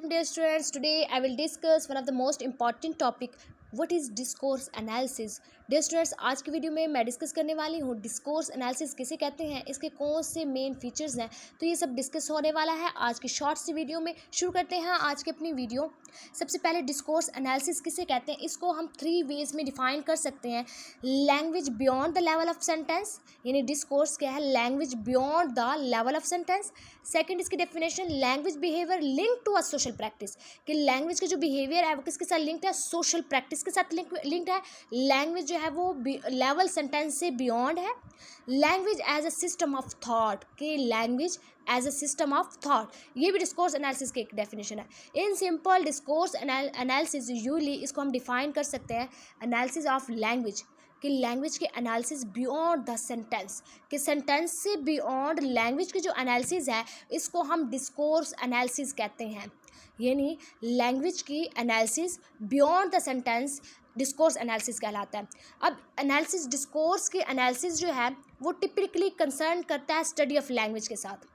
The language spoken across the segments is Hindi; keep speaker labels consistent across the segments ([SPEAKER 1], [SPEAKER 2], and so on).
[SPEAKER 1] Dear students, today I will discuss one of the most important topic. What is discourse analysis? Dear students, आज की वीडियो में मैं डिस्कस करने वाली हूँ डिस्कोर्स एनालिसिस किसे कहते हैं, इसके कौन से मेन फीचर्स हैं, तो ये सब डिस्कस होने वाला है आज की शॉर्ट सी वीडियो में। शुरू करते हैं आज की अपनी वीडियो। सबसे पहले डिस्कोर्स एनालिसिस किसे कहते हैं, इसको हम 3 वेज में डिफाइन कर सकते हैं। Language beyond the level of sentence, यानी डिस्कोर्स क्या है, language beyond the level of sentence. Second इसकी definition, language behaviour link to a social practice, कि लैंग्वेज का जो बिहेवियर है वो किसके साथ लिंक्ड है, सोशल प्रैक्टिस के साथ लिंक्ड है। लैंग्वेज जो है वो लेवल सेंटेंस से बियॉन्ड है। Language as a system of thought, कि language as a system of thought, ये भी डिस्कोर्स एनालिसिस की एक डेफिनेशन है। In simple discourse analysis usually इसको हम डिफाइन कर सकते हैं एनालिसिस ऑफ लैंग्वेज, कि लैंग्वेज के एनालिसिस बियॉन्ड द सेंटेंस, कि सेंटेंस से बियॉन्ड लैंग्वेज की जो एनालिसिस है इसको हम डिस्कोर्स एनालिसिस कहते हैं। यानी लैंग्वेज की analysis beyond the sentence discourse analysis कहलाता है। अब एनालिसिस डिस्कोर्स की एनालिसिस जो है वो टिपिकली कंसर्न करता है स्टडी ऑफ लैंग्वेज के साथ।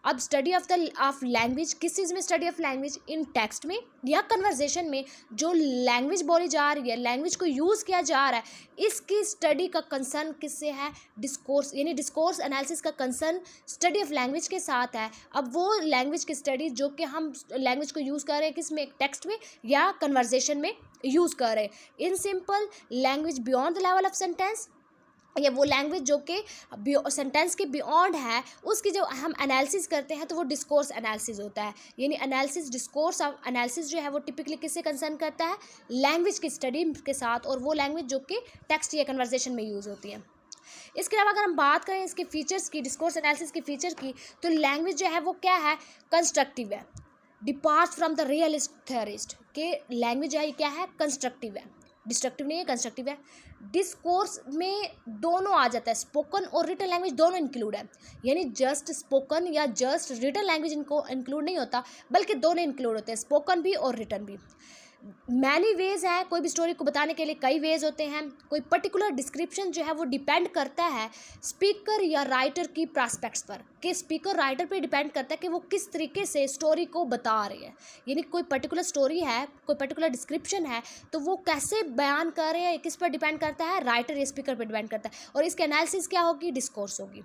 [SPEAKER 1] अब स्टडी ऑफ लैंग्वेज किस चीज़ में, study of language in text में या कन्वर्जेशन में जो लैंग्वेज बोली जा रही है, लैंग्वेज को यूज़ किया जा रहा है, इसकी स्टडी का कंसर्न किससे है, डिस्कोर्स, यानी डिस्कोर्स एनालिसिस का कंसर्न स्टडी ऑफ लैंग्वेज के साथ है। अब वो लैंग्वेज की स्टडी जो कि हम लैंग्वेज को यूज़ कर रहे हैं किस में, टेक्स्ट में या कन्वर्जेशन में यूज़ कर रहे हैं। In simple language beyond the level of sentence, या वो लैंग्वेज जो कि सेंटेंस के बियॉन्ड है उसकी जब हम एनालिसिस करते हैं तो वो डिस्कोर्स एनालिसिस होता है। यानी एनालिसिस डिस्कोर्स एनालिसिस जो है वो टिपिकली किससे कंसर्न करता है, लैंग्वेज की स्टडी के साथ, और वो लैंग्वेज जो कि टेक्स्ट या कन्वर्सेशन में यूज़ होती है। इसके अलावा अगर हम बात करें इसके फीचर्स की, डिस्कोर्स एनालिसिस के फीचर की, तो लैंग्वेज जो है वो क्या है, कंस्ट्रक्टिव है, depart from the realist theorist, के लैंग्वेज जो है क्या है, कंस्ट्रक्टिव है, डिस्ट्रक्टिव नहीं है, कंस्ट्रक्टिव है। डिस्कोर्स में दोनों आ जाता है, स्पोकन और रिटन लैंग्वेज दोनों इंक्लूड है, यानी जस्ट स्पोकन या जस्ट रिटन लैंग्वेज इनको इंक्लूड नहीं होता, बल्कि दोनों इंक्लूड होते हैं, स्पोकन भी और रिटन भी। मैनी वेज है, कोई भी स्टोरी को बताने के लिए कई वेज होते हैं। कोई पर्टिकुलर डिस्क्रिप्शन जो है वो डिपेंड करता है स्पीकर या राइटर की प्रॉस्पेक्ट्स पर, कि स्पीकर राइटर पे डिपेंड करता है कि वो किस तरीके से स्टोरी को बता रहे हैं। यानी कोई पर्टिकुलर स्टोरी है, कोई पर्टिकुलर डिस्क्रिप्शन है, तो वो कैसे बयान कर रहे हैं किस पर डिपेंड करता है, राइटर या स्पीकर पर डिपेंड करता है, और इसके एनालिसिस क्या होगी, डिस्कोर्स होगी।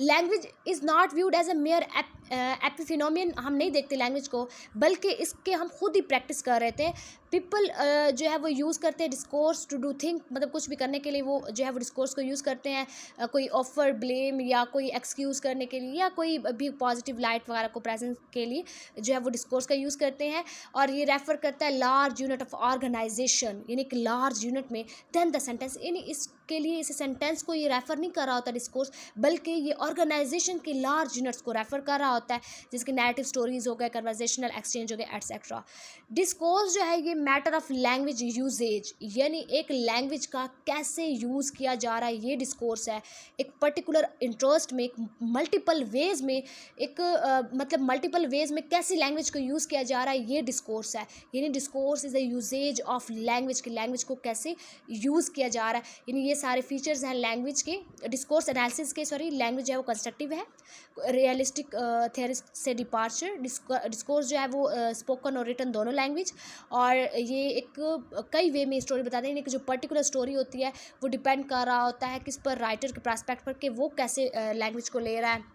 [SPEAKER 1] Language is not viewed as a mere epiphenomenon, हम नहीं देखते लैंग्वेज को, बल्कि इसके हम खुद ही प्रैक्टिस कर रहे थे। पीपल जो है वो यूज़ करते हैं डिस्कोर्स टू डू थिंक, मतलब कुछ भी करने के लिए वो जो है वो डिस्कोर्स को यूज़ करते हैं, कोई ऑफर ब्लेम या कोई एक्सक्यूज़ करने के लिए या कोई भी पॉजिटिव लाइट वगैरह को प्रेजेंट के लिए जो है वो डिस्कोर्स का यूज़ करते हैं। और ये रेफर करता है लार्ज यूनिट ऑफ ऑर्गेनाइजेशन, यानी कि लार्ज यूनिट में देन द सेंटेंस, यानी इसके लिए इस सेंटेंस को ये रेफर नहीं कर रहा होता डिस्कोर्स, बल्कि ये ऑर्गेनाइजेशन के लार्ज यूनिट्स को रेफर कर रहा होता है, जिसके नैरेटिव स्टोरीज हो गए, कन्वर्सेशनल एक्सचेंज हो गए, एटसेट्रा। डिस्कोर्स जो है ये मैटर ऑफ लैंग्वेज यूजेज, यानी एक लैंग्वेज का कैसे यूज़ किया जा रहा है, ये डिस्कोर्स है। एक पर्टिकुलर इंटरेस्ट में, एक मल्टीपल वेज में, एक मतलब मल्टीपल वेज में कैसे लैंग्वेज को यूज़ किया जा रहा है, ये डिस्कोर्स है। यानी discourse is a usages of language, की लैंग्वेज को कैसे यूज़ किया जा रहा है। यानी ये सारे फीचर्स हैं लैंग्वेज के, डिस्कोर्स एनालिसिस के। सॉरी, लैंग्वेज है वो कंस्ट्रक्टिव है, रियलिस्टिक थ्योरिस्ट से डिपार्चर, डिस्कोर्स जो है वो स्पोकन और रिटन दोनों लैंग्वेज, और ये एक कई वे में स्टोरी बताते हैं कि जो पर्टिकुलर स्टोरी होती है वो डिपेंड कर रहा होता है किस पर, राइटर के प्रॉस्पेक्ट पर, कि वो कैसे लैंग्वेज को ले रहा है।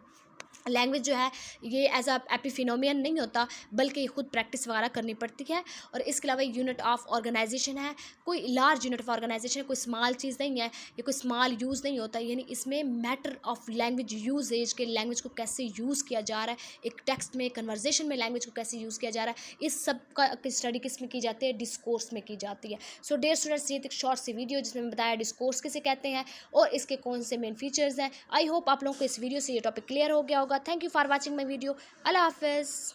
[SPEAKER 1] लैंग्वेज जो है ये एज अ एपिफिनोमियन नहीं होता, बल्कि खुद प्रैक्टिस वगैरह करनी पड़ती है। और इसके अलावा यूनिट ऑफ ऑर्गेनाइजेशन है, कोई लार्ज यूनिट ऑफ ऑर्गेनाइजेशन, कोई स्मॉल चीज़ नहीं है, ये कोई स्मॉल यूज़ नहीं होता। यानी इसमें मैटर ऑफ लैंग्वेज यूजेज, के लैंग्वेज को कैसे यूज़ किया जा रहा है, एक टेक्स्ट में, कन्वर्जेशन में लैंग्वेज को कैसे यूज़ किया जा रहा है, इस सब का स्टडी किस में की जाती है, डिस्कोर्स में की जाती है। सो डियर स्टूडेंट्स, ये एक शॉर्ट सी वीडियो जिसमें बताया डिस्कोर्स किसे कहते हैं और इसके कौन से मेन फीचर्स हैं। आई होप आप लोगों को इस वीडियो से ये टॉपिक क्लियर हो गया होगा। Thank you for watching my video. अल्लाह हाफिज़।